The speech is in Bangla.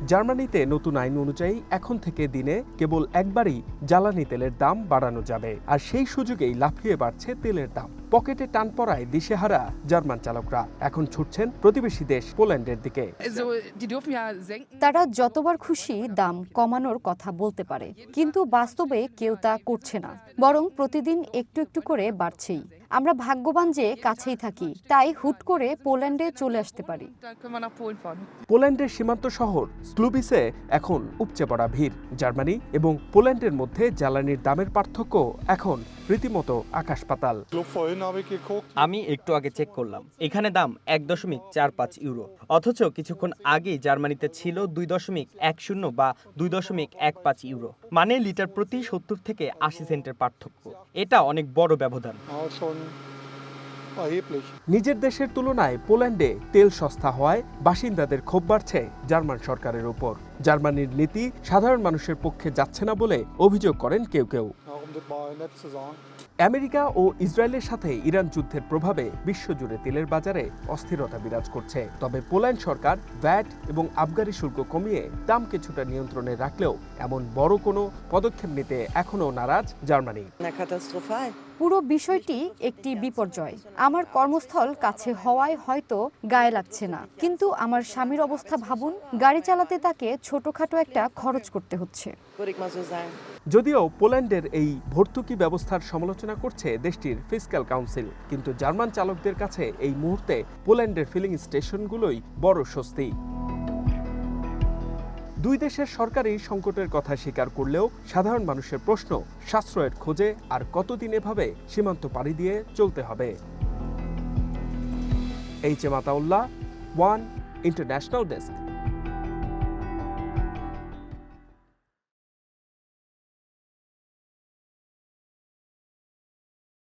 জার্মানিতে নতুন আইন অনুযায়ী এখন থেকে দিনে কেবল একবারই জ্বালানি তেলের দাম বাড়ানো যাবে, আর সেই সুযোগেই লাফিয়ে বাড়ছে তেলের দাম। পকেটে টান পড়ায় দিশেহারা জার্মান চালকরা এখন ছুটছেন প্রতিবেশী দেশ পোল্যান্ডের দিকে। তারা যতবার খুশি দাম কমানোর কথা বলতে পারে, কিন্তু বাস্তবে কেউ তা করছে না, বরং প্রতিদিন একটু একটু করে বাড়ছেই। আমরা ভাগ্যবান যে কাছেই থাকি, তাই হুট করে পোল্যান্ডে চলে আসতে পারি। পোল্যান্ডের সীমান্ত শহর স্লুবিসে এখন উপচে পড়া ভিড়। জার্মানি এবং পোল্যান্ডের মধ্যে জ্বালানির দামের পার্থক্য এখন রীতিমতো আকাশ পাতাল। আমি একটু আগে চেক করলাম, এখানে দাম 1.45 ইউরো, অথচ কিছুক্ষণ আগেই জার্মানিতে ছিল 2.10 বা 2.15 ইউরো, মানে লিটার প্রতি 70 থেকে 80 সেন্টের পার্থক্য। এটা অনেক বড় ব্যবধান। নিজের দেশের তুলনায় পোল্যান্ডে তেল সস্তা হওয়ায় বাসিন্দাদের ক্ষোভ বাড়ছে জার্মান সরকারের উপর। জার্মানির নীতি সাধারণ মানুষের পক্ষে যাচ্ছে না বলে অভিযোগ করেন কেউ কেউ। আমেরিকা ও ইসরায়েলের সাথে ইরান যুদ্ধের প্রভাবে বিশ্বজুড়ে তেলের বাজারে অস্থিরতা বিরাজ করছে। তবে পোল্যান্ড সরকার ভ্যাট এবং আবগারি শুল্ক কমিয়ে দাম কিছুটা নিয়ন্ত্রণে রাখলেও এমন বড় কোনো পদক্ষেপ নিতে এখনও নারাজ জার্মানি। পুরো বিষয়টি একটি বিপর্যয়। আমার কর্মস্থল কাছে হওয়ায় হয়তো গায়ে লাগছে না, কিন্তু আমার স্বামীর অবস্থা ভাবুন, গাড়ি চালাতে তাকে ছোটখাটো একটা খরচ করতে হচ্ছে। যদিও পোল্যান্ডের এই ভর্তুকি ব্যবস্থার সমালোচনা করছে দেশটির ফিসক্যাল কাউন্সিল, কিন্তু জার্মান চালকদের কাছে এই মুহূর্তে পোল্যান্ডের ফিলিং স্টেশনগুলোই বড় স্বস্তি। দুই দেশের সরকারই সংকটের কথা স্বীকার করলেও সাধারণ মানুষের প্রশ্ন, সাশ্রয়ের খোঁজে আর কতদিন এভাবে সীমান্ত পাড়ি দিয়ে চলতে হবে। H M Ataullah, one international desk.